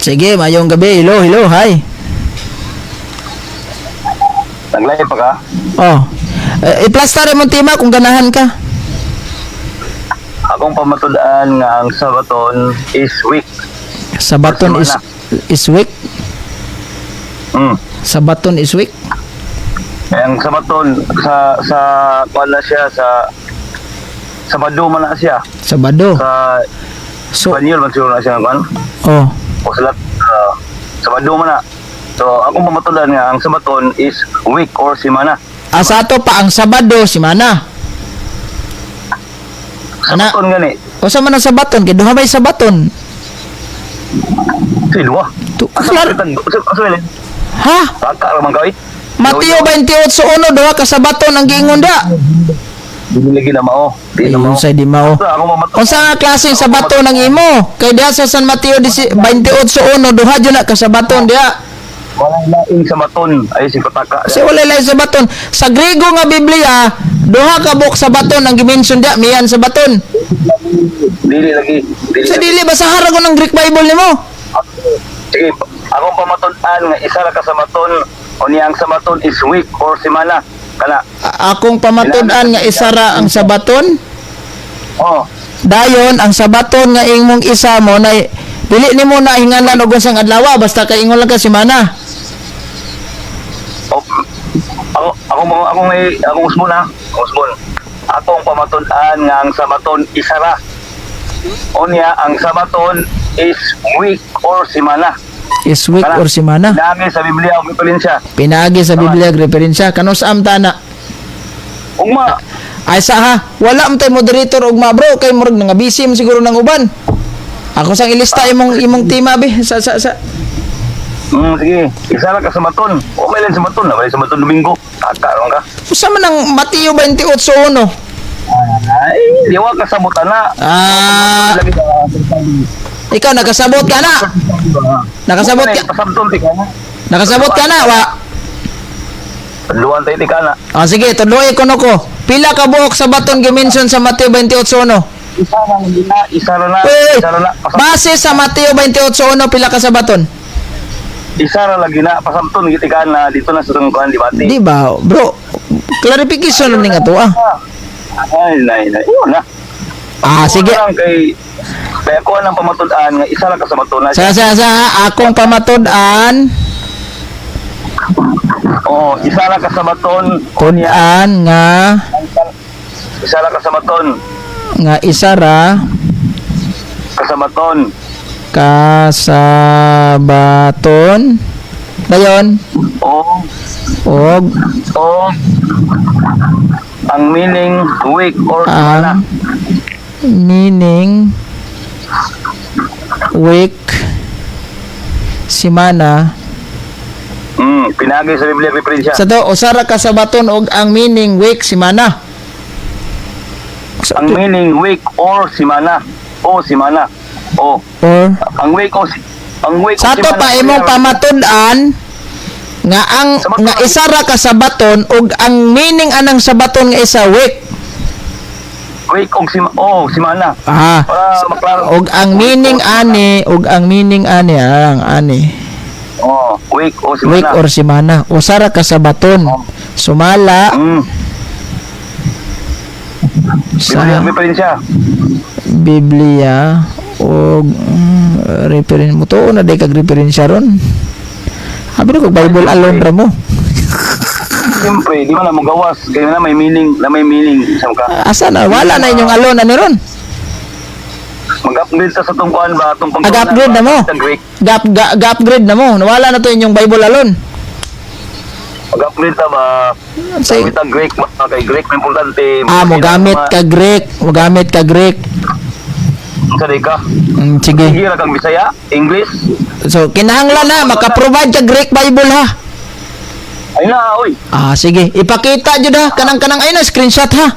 Sige, mayong gabi. Hello, hello, hi. Naglay pa ka? Oh. I-plaster mong tema kung ganahan ka. Akong pamatulaan nga ang Sabaton is week. Sabaton is week. Sabaton is week. Ang Sabaton sa wala siya sa Sabado man na siya. Sabado. Sa Espanyol man siguro na siya kan. Oh. O sa Sabado man na. So akong pamatulaan nga ang Sabaton is week or semana. Sa ato pa ang Sabado, simana. Sabaton gani. O sa man ang Sabaton, kay duha may Sabaton. Si dua. Klaro. Ha? Baka ramang kawit. Mateo 28:1 duha ka Sabaton ang giingon da. Dili lagi na mao. Di na mao. Unsay di mao? Ako pamatulaan. Unsa nga klaseng Sabaton ang imo? Kay diha sa San Mateo 28:1 duha jud na ka Sabaton diha. Walang laing Sabaton ay si Pataka. Kasi wala lang Sabaton. Sa Griego nga Biblia, duha ka buok Sabaton ang gimension diha, miyan Sabaton. Dili lagi. Sa dili ba sa harag ng Greek Bible nimo? Sige, akong pamatulaan nga isa ra ka Sabaton o niyang Sabaton is week or semana. Kana. Akong pamatud-an nga isa ra ang Sabaton. Oh, Dayon ang Sabaton nga imong isa mo na dili nimo na hinganlan og unsang adlaw basta kay ingon lang ka semana. oh akong usbon ha. Usbon. Akong pamatulaan nga ang Sabaton isa ra. O niya ang Sabaton is week or semana. Is week or semana. Dami sa Biblia og diferensya. Pinaagi sa Biblia ag referensya kanus am tana. Ugma, Ay sa ha, wala man tay moderator og ma bro kay murag nga busy mo siguro ng uban. Ako sang ilista imong tema be sa. sige. Isa ra ka Sabaton. O may lang Sabaton na, may Sabaton Domingo. Taka ron ka. Usa man ang Mateo 28:1. Ay, diwa ka sa butana. Lagi ka. Ikaw nakasabot ka na. Nakasabot ka. Pasabton ti ka na. Nakasabot ka na wa. Luwan tayo ti ka na. Sige, tuloy ko nako. Pila ka buok Sabaton gimension sa Mateo 28:1? Isa ra na. Base sa Mateo 28:1 pila ka Sabaton? Isa ra lagi na pasabton giti ka na dito na sa tungkuan di bati. Di ba, bro? Clarification lang nga to ah. Ay, nay. Iyon na. Sige. Kaya ko ang pamatud-an nga isa ra ka Sabaton na. Sa akong pamatud-an Isa ra ka Sabaton. Kun-an nga Isa ra ka Sabaton. isa ra Kasabaton. kasabaton dayon og ang meaning week or semana. ang meaning week semana Pinagi sa Biblia referensya. sa to usara ka sabaton og ang meaning week semana. Ang meaning week or semana. Semana. Or Ang week o sa to pa imong pamatud-an nga nga isa ra ka sabaton ug ang meaning anang sabaton nga isa week. Week o semana. Para maklaro. Og ang meaning ani ang Week o semana. week or semana usa ra ka sabaton sumala sa Biblia referensya. Biblia og reference mo to na day kag referensya ron. Abi ko Bible alone ra mo. Siyempre, di man na mo gawas. Kaya na may meaning. Isang ka. Asa na wala na inyong alone ani ron. Mag-upgrade sa tungkuan ba? Itong Mag-upgrade na mo. Greek. Ga-upgrade na mo. Nawala na to inyong Bible alone. Mag-upgrade na ba? Say, Gamit ang Greek. Kay Greek may importante. mo gamit ka Greek. Sorry ka. Sige. Sige ra kang Bisaya, English. So kinahanglan na maka-provide ka Greek Bible ha. Ay na, oy. Sige. Ipakita jud ha kanang ay na screenshot ha.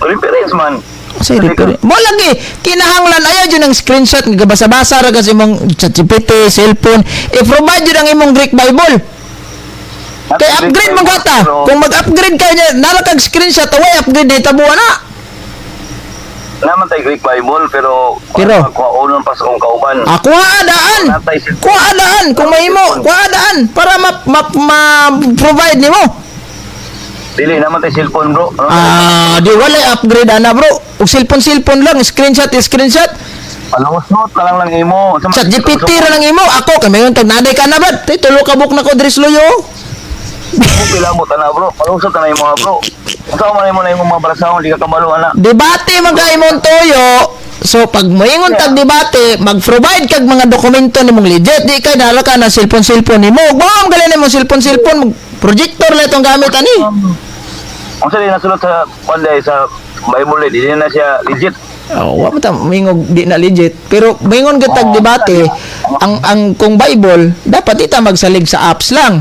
Reference man. Say refer. Mo lagi kinahanglan ayo jud ng screenshot nga basa-basa ra kasi imong ChatGPT, cellphone. I-provide jud ang imong Greek Bible. Kay upgrade mo gata. Kung mag-upgrade ka niya, nala kag screenshot, away upgrade na tabuan na. naman tayo Greek Bible, pero kuha pa sa kong kauban. Kuha adaan. Natay cellphone. Kuha adaan kung may mo, kuha adaan para ma-provide nimo. Dili naman tayo cellphone, bro. Di wala upgrade ana bro. Ug cellphone lang, screenshot. Palusot na lang imo. Chat GPT ra lang imo. Ako kay mayon tag naday ka na ba? Tay tulo ka buk na ko diri sa Loyo. Pila mo na, bro. Palusot na imo, bro. Usaw man imo na imo mga barasahon, di ka kabalo ana. Debate man kay imong toyo. So pag moingon tag debate, mag-provide kag mga dokumento nimong legit. Di kay dala ka na cellphone nimo. Bam gali nimo cellphone, projector la itong gamit ani. Ang sa nasulot sa panday sa Bible, di na siya legit. Wa mo ta mingog di na legit. Pero moingon gid tag debate, ang kung Bible dapat ita magsalig sa apps lang.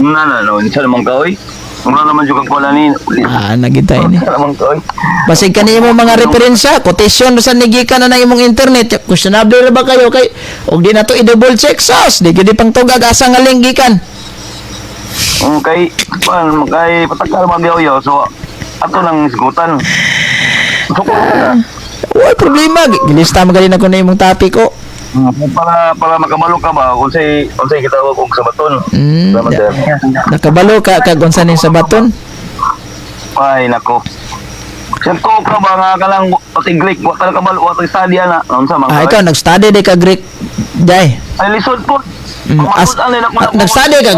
No, isa naman ka, oy. Wala naman yung kagwala ni. Nagitay ni. Isa naman ka, oy. Basig kanimo mga referensya, quotation sa nigika na imong internet. Questionable ra ba kayo kay og di na to i-double check sos, di gid pang tugag asa nga link gikan. Kay patakal magyaw-yaw, so ato nang isgutan. So ko na. Wala problema, gilista magaling ako na imong topic ko. Para makabalo ka ba unsay kita og sa baton. Salamat sir. Nakabalo ka kag unsa ning sa baton? Ay nako. Sir ko ka ba nga kalang pati Greek wa ka kabalo wa ta study ana unsa man ka? Ikaw nag-study di ka Greek. Jay. Ay lisod po. Nag-study ka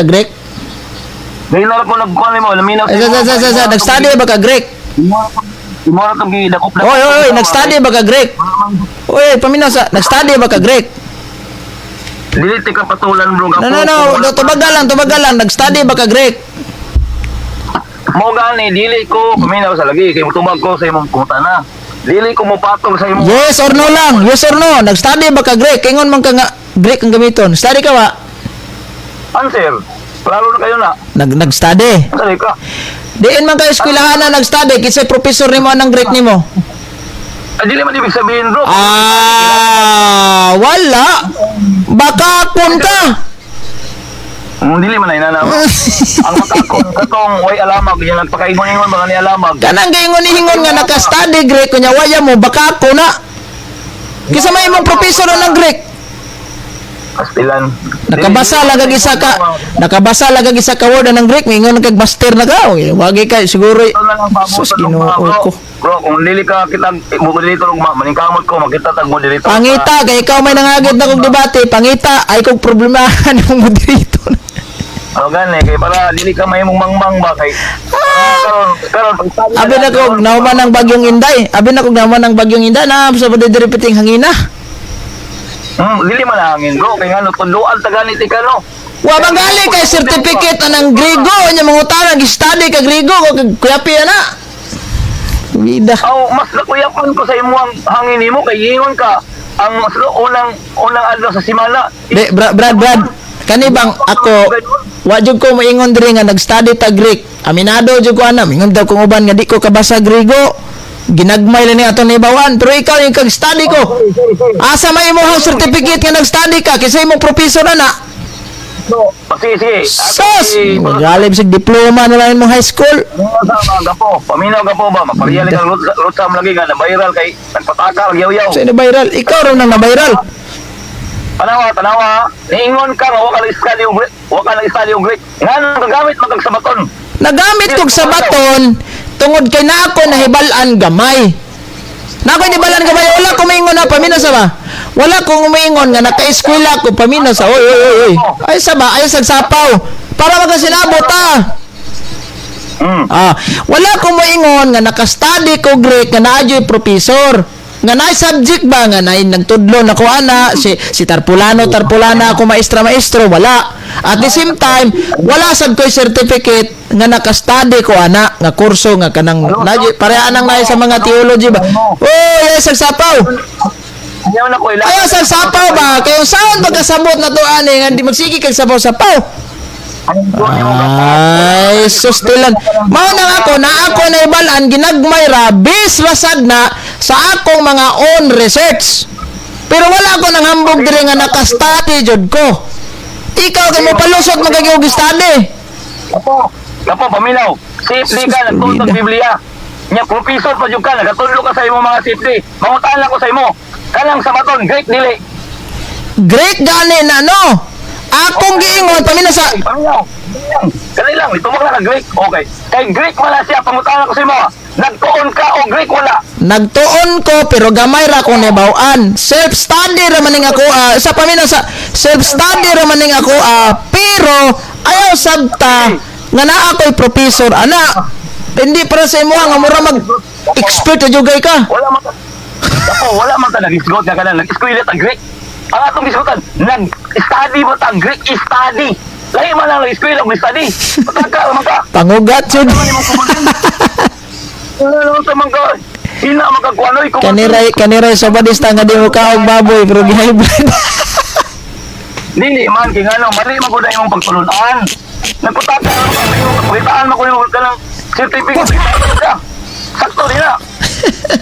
Greek? Dahil na ko nagkuhan mo, laminaw Nag-study ba ka Greek? Imora itong gidakop na. Oy, nag-study ba ka Greek? Oy, paminaw sa, nag-study ba ka Greek? Dili ka patulan bro. No, tubagal lang, nag-study ba ka Greek? Mo gani, dili ko paminaw sa lagi, kay mutubag ko sa imong kutana. Dili ko mo patol sa imong. Yes or no lang, yes or no, nag-study ba ka Greek? Ingon man ka nga, Greek ang gamiton. Study ka ba? Answer. Klaro na kayo na. Nag-study. Study ka. Diin man kayo eskwelahan na nag-study, kisay professor nimo anang Greek nimo. Ay, dili man ibig sabihin bro. Wala. Baka kun ka. Dili man ay nana. Ang makakon katong way alamag yung nagpakaingon-ingon ba ni alamag. Kanang gaingon-hingon nga naka-study Greek kunya waya mo baka ako na. Kisa may imong professor ng Greek. Kastilan. Nakabasa lagag isa ka word ng Greek, mingon kag master na ka. Wagi ka siguro. Sus Ginoo ko. Bro, kung dili ka kitang moderator ug maningkamot ko makita tag moderator. Pangita kay ikaw may nangagid na kog debate, pangita ay kog problemahan ng moderator. Gani kay para dili ka may mangmang ba kay karon Abi na kog nauman ng bagyong Inday na sa pagdirepeting hangina. Dili man hangin bro kay ngano tunduan taganit ikano. Wa magali kay certificate anang Griego nya mangutana gi-study ka Griego kag kuyapi na. Vida. Mas nakuyapan ko sa imong hangin nimo kay ingon ka ang unang adlaw sa simana. Brad. Kani bang ako wa jud ko moingon diri nga nag-study ta Greek. Aminado jud ko ana, mingon daw kong uban nga di ko kabasa Griego. Ginagmay lang ni ato ni bawan, pero ikaw yung kag-study ko. Asa may imong certificate nga nag-study ka kasi imong professor na. Sige. Sus! Magalim sig diploma na lang imong high school. Paminaw ka po ba? Magpariyali kang lutsam lagi nga na viral kay nagpatakal yaw-yaw. Sino viral? Ikaw rin nang na-viral. Tanawa. Niingon ka nga wa ka nag-study og Greek. Nga nang gagamit magkag sa baton. Nagamit kog sa baton tungod kay na ako nahibalan gamay. Na ako nahibalan gamay, wala ko maingon na paminaw sa ba? Wala ko maingon nga naka-eskwela ko paminaw sa oy. Ay sa ba? Ay sagsapaw. Para magasinabot wala ko maingon nga naka-study ko Greek nga naadyoy professor. Nga naay subject ba nga naay nagtudlo na ko ana si Tarpulana ako maestro wala. At the same time wala sad ko'y certificate nga naka-study ko ana nga kurso nga kanang pareha nang naay sa mga theology ba. Ay sagsapaw. Ayaw sagsapaw ba kay saan pagkasabot na to ani nga di magsigi kag sapaw-sapaw. Ay, sustilan. Mao nang ako na ibalan ginagmay rabis rasad na sa akong mga own research. Pero wala ko nang hambog diri nga naka-study jud ko. Ikaw kay mo palusot magaging study. Kapo, paminaw. Simple ka nagtutok Biblia. Nya professor pa jud ka, nagatudlo ka sa imo mga safety. Mangutan lang ko sa imo. Kanang sabaton Greek dili. Greek gani na no. Akong giingon pamina sa Paminaw. Kani lang, ito ka Greek. Okay. Kay Greek wala siya, pangutan ko sa imo. Nagtuon ka o Greek wala. nagtuon ko pero gamay ra ko nibaw-an. Self-study ra maning ako sa pamina sa self-study ra maning ako pero ayaw sabta nga naa ko'y professor ana. Hindi para sa imo nga mura mag expert na jugay ka. Wala man ta. Ako, wala man ta nag-isgot nga kanang nag-eskwela ta Greek. Ang atong gisgotan, nag-study mo ta Greek study. Lahi man lang nag-eskwela og study. Pataka man ka. Pangugat jud. Wala naman sa mga hina magkakuanoy kung Kaniray sa badista nga di mo kaog baboy pero gihybrid. Dili man kay ngano mali man gud imong pagtulunan. Nagputaka mo ka imong kapitaan mo ko imong kanang certificate ka. Sakto din na.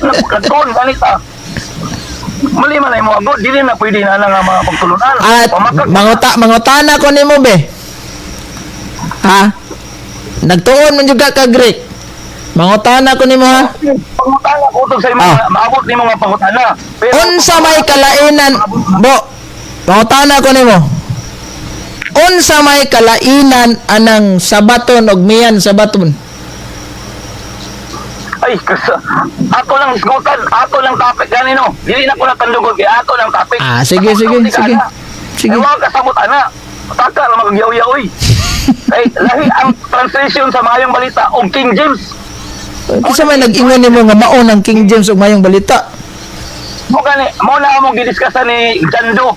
Nagkadon ganita. Mali man ay mo abot dili na pwede na nga mga pagtulunan. At mangutana ko nimo be. Ha? Nagtuon man jud ka Greek. Mangutana ko nimo ha. Pangutana ko to sa imo maabot nimo nga pangutana. Pero Unsa may kalainan bo? Mangutana ko nimo. Unsa may kalainan anang sabaton og miyan sabaton? ay kasi ato lang isgutan, ato lang topic ganino. Dili na ko natandugod kay ato lang topic. Sige. Sige. Ay, wag ka sabot ana. Taka lang magyaw-yaw oy. Ay, lahi ang translation sa Mayong Balita og King James. Unsa may nag-ingon nimo nga mao ng King James og mayong balita? Mo gani, mo na mo gidiskusan ni Jando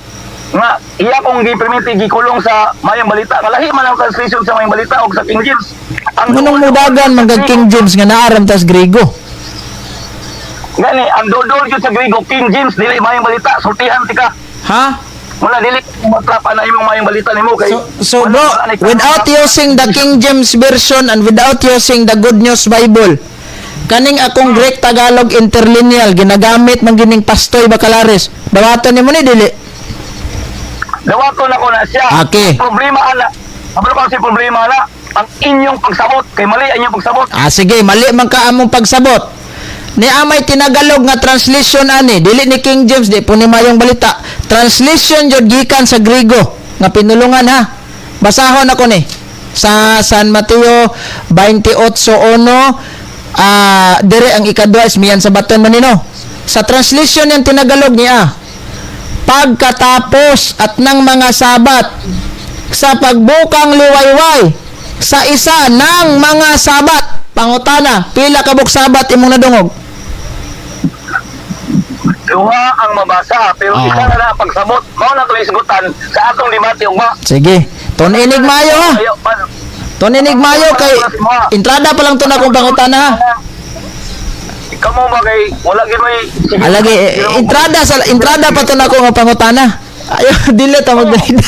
nga iya kong gipermiti gikulong sa Mayong Balita. Nga lahi man ang translation sa Mayong Balita og sa King James. Ngunong mudagan man kag King James nga naaram tas Griego. Gani, ang dodol jud sa Griego King James dili Mayong Balita, sultihan tika. Ha? Wala dili matrapa na imong Mayong Balita nimo kay So bro, without using the King James version and without using the Good News Bible, kaning akong Greek Tagalog interlineal ginagamit man gining Pastoy Bacalares. Dawaton nimo ni dili. dawaton ako na siya. Okay. Problema ana. Ano ba si problema ana? Ang inyong pagsabot kay mali ang inyong pagsabot. Sige, mali man ka among pagsabot. Ni amay tinagalog nga translation ani, dili ni King James di po ni Mayong Balita. Translation jud gikan sa Griego nga pinulungan ha. Basahon ako ni sa San Mateo 28:1 dire ang ikadwa is miyan sa baton manino. Sa translation yang tinagalog niya, pagkatapos at ng mga sabat sa pagbukang liwayway sa isa ng mga sabat. Pangutana, pila ka buk sabat imong nadungog? Duha ang mabasa pero Oo. isa na ang pagsabot. Mao na to isgutan sa atong limati ugma. Sige, tuninig mayo ha. Ayo man. Tuninig mayo kay entrada pa lang to na kong pangutana ha. Ikaw mo ba kay wala gid may Alagi, entrada pa to na ko nga pangutana. Ayo, dili ta magdalida.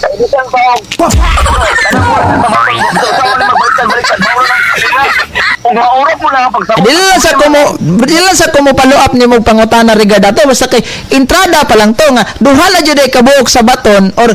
Kay bisan pa og kung maurot mo na ang pagsabot. Dili lang sa kumo follow up nimo pangutana regard ato basta kay entrada pa lang to nga duha na jud ay kabuok sa baton or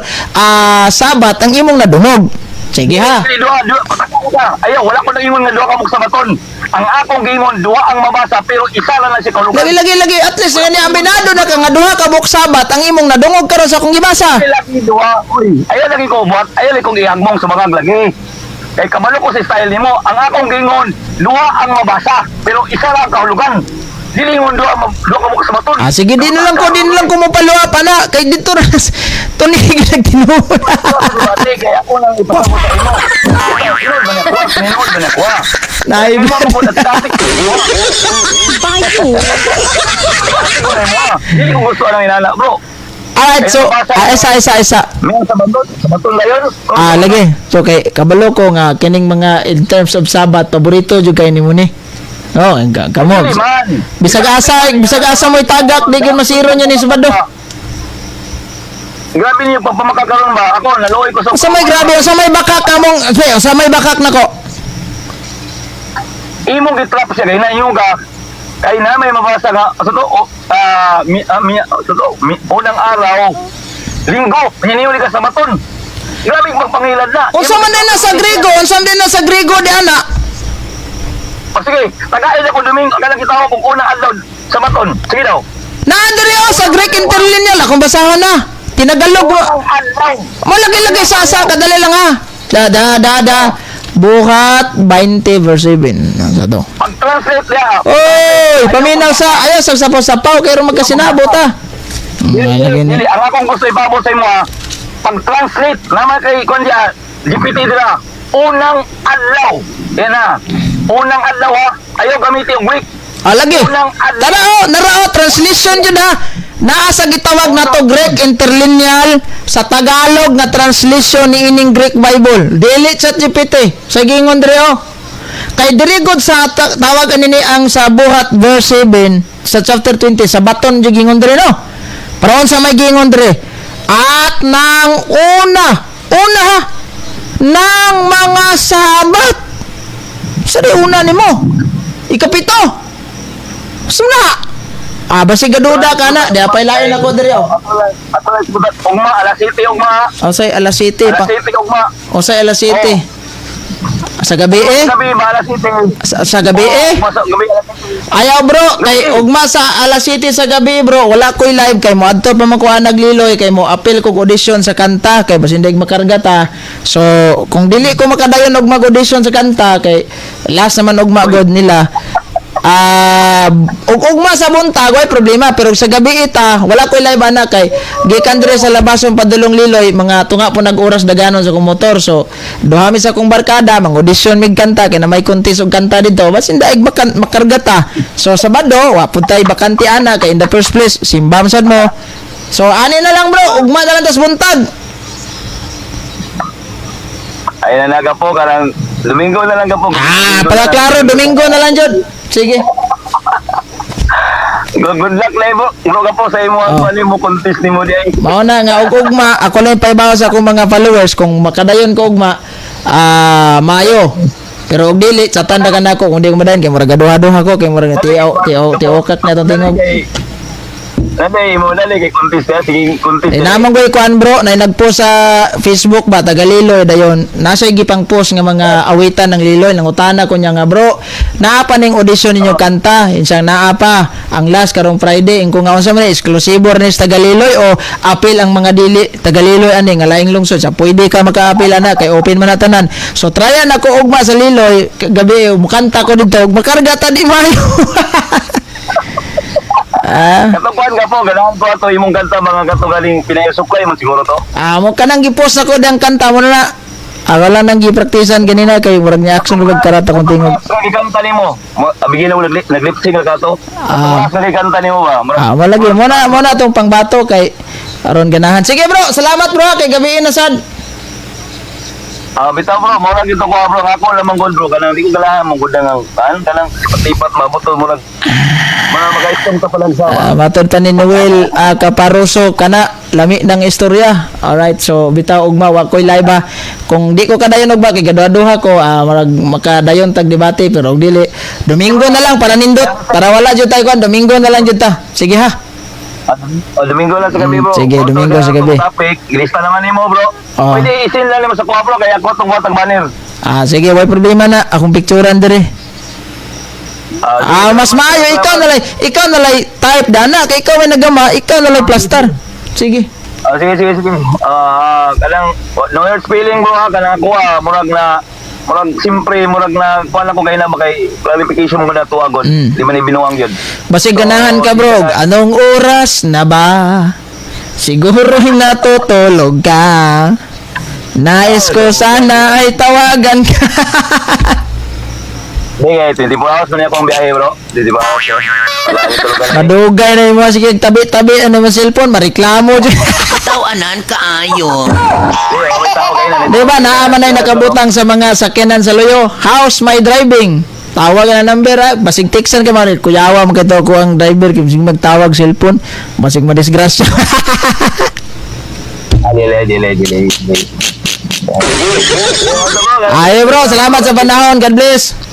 sabat ang imong nadungog. Sige ha. Duha patakbo ka. Ayaw wala ko nang ingon nga duha ka sa baton. Ang akong giingon duha ang mabasa pero isa lang si kalugan. Lagi at least nga ni ambinado na ka nga duha ka buok sabat ang imong nadungog karon sa akong gibasa. Lagi duha. Uy, ayaw lagi ko buhat. Ayaw lagi kong ihagmong sa mga lagi. Kay kabalo ko sa style nimo, ang akong giingon duha ang mabasa pero isa lang kahulugan. Dili ingon duha ka mo sa baton. Sige din lang ko mo follow up ana kay dito na tunig nagtinuod. Kaya ako nang ipasabot sa imo. Sinod ba na kuha? Naib. Dili ko gusto ang inana, bro. Alright, so isa. May sa baton layon. Lagi. So kay kabalo ko nga kining mga in terms of Sabat paborito jud kay nimo ni. Oh, kamo. Bisag asa mo itagak di gyud masiro niya ni Sabado. Grabe niyo pamakakaroon ba? Ako naluoy ko sa Sa may grabe, sa may bakak kamong, sa may bakak nako. imong gitrap siya kay na yung kay na may mabasa nga unang araw linggo pininiuli ka sa baton. Grabe magpangilad na. Unsa man din na sa Griego di ana. O sige, tagain ako Domingo, kanang kita ko kung unang adlaw sa baton. Sige daw. Naandiri sa Greek interlineal akong basahan na. Tinagalog mo. Unang adlaw. Mo lagi-lagi sa kadali lang ha. Da. Buhat 20 verse 7. Ano sa to? Pag-translate niya. Oy, paminaw sa ayaw sa sapaw kay ro magkasinabot ha. Dili, ang akong gusto ibabot sa imo ha. Pag-translate naman kay kunya GPT dira. Unang adlaw. Yan na. Unang adlaw ha. Ayaw gamitin yung Greek. Lagi. Unang adlaw. Narao translation jud ha. Naa sa gitawag nato Greek interlineal sa Tagalog nga translation ni ining Greek Bible. Dili chat GPT. Sa gingon diri oh. Kay diri gud sa tawag ani ang sa buhat verse 7 sa chapter 20 sa baton jud gingon diri no. Paron sa may gingon diri. At nang una ha nang mga sabat. Sa di una nimo. Ikapito. Suna. Basi gaduda ka na. Di apay lain ako diri oh. Atulay budak ugma alas 7 ugma. Osay alas 7 pa. Alas 7 ugma. Osay alas 7. Sa gabi Gabi ba alas 7? Sa gabi Masa gabi alas 7. Ayaw bro, kay ugma sa alas 7 sa gabi bro, wala ko'y live kay mo adto pa makuha nagliloy kay mo appeal kog audition sa kanta kay basin dig makarga ta. So kung dili ko makadayon og mag-audition sa kanta kay last naman ugma god nila. Ugma sa buntag way problema pero sa gabi ita wala ko'y live ana kay gikan dire sa labason padulong liloy mga tunga po nag-oras daganon sa kong motor so duhami sa kong barkada mang audition mig kanta kay na may contest og kanta dito basin daig makarga ta so sabado wa pud tay bakante ana kay in the first place simbam sad mo so ani na lang bro ugma na lang tas buntag Ay na naga po karang Domingo na lang ka po. para klaro Domingo na lang jud sige Good luck na ibo. Bro ka po sa imo ang mo contest ni mo di ay. mao na nga og ugma ako lang paibaw sa akong mga followers kung makadayon ko ugma Mayo pero og dili chatan na kanako kung di ko madayon kay murag gaduha-duha ko kay murag tiokak na tong tingog Nanay mo dali kay contest ya sige contest. namang ko ikuan bro na nagpost sa Facebook ba Tagaliloy dayon nasa gipang post nga mga awitan ng Liloy nang utana ko niya nga bro naa pa ning audition ninyo kanta insang naa pa ang last karong Friday kung nga unsa man exclusive ni sa Tagaliloy o appeal ang mga dili Tagaliloy ani nga laing lungsod sa pwede ka maka-appeal ana kay open man na tanan so tryan ako ugma sa Liloy gabi mukanta ko dito ug makarga ta di mayo Katukuan ka po, ganahan ko ato imong kanta mga katugaling pinayusuklay mo siguro to. mo kanang gipost ako dang kanta mo na wala nang gipraktisan ganina kay murag ni action ug karata kung tingog Sa gikanta nimo, abigin na mo nag-lip sync ka to. Sa gikanta nimo ba? malagi mo na tong pangbato kay aron ganahan sige bro salamat bro kay gabi na sad Bitaw bro, mo ra gito ko bro, ako lamang gold bro, kanang di ko galahan mong gudang ang kanang patipat mabuto mo nag mga mag-istom ka palang sama. matod pa ni Noel Kaparuso kana lami ng istorya alright so bitaw ugma wa koy live ba kung di ko kadayon og ba kay gaduha ko marag makadayon tag debate pero og dili Domingo na lang para nindot para wala jud tay kwan Domingo na lang jud ta sige ha Domingo lang sa gabi bro. Sige, Domingo sa gabi. Topic, ilista naman nimo bro. Pwede isin lang nimo sa kuha bro kaya ako tong watag banner. sige way problema na akong picturean dire mas maayo ikaw na lay type dana kay ikaw may nagama ikaw na lay plaster sige sige kanang no hurt feeling bro ha kanang kuha murag simpre murag na kuha lang ko kay na makay clarification mo na tuwagon di man ibinuang yun basig ganahan ka bro anong oras na ba siguro natutulog ka nais ko sana ay tawagan ka Hindi nga, 24 hours na niya akong biyahe bro. 24 hours. madugay na yung mga sige tabi-tabi ano mga cellphone mareklamo dyan Tawanan kaayo. May tao kayo na. diba naaman na yung nakabutang sa mga sakyanan sa loyo how's my driving tawag na number basig textan ka man kuyawa mo kito ko ang driver kung sige magtawag cellphone basig madisgrasya Dili. Ayo bro salamat sa panahon God bless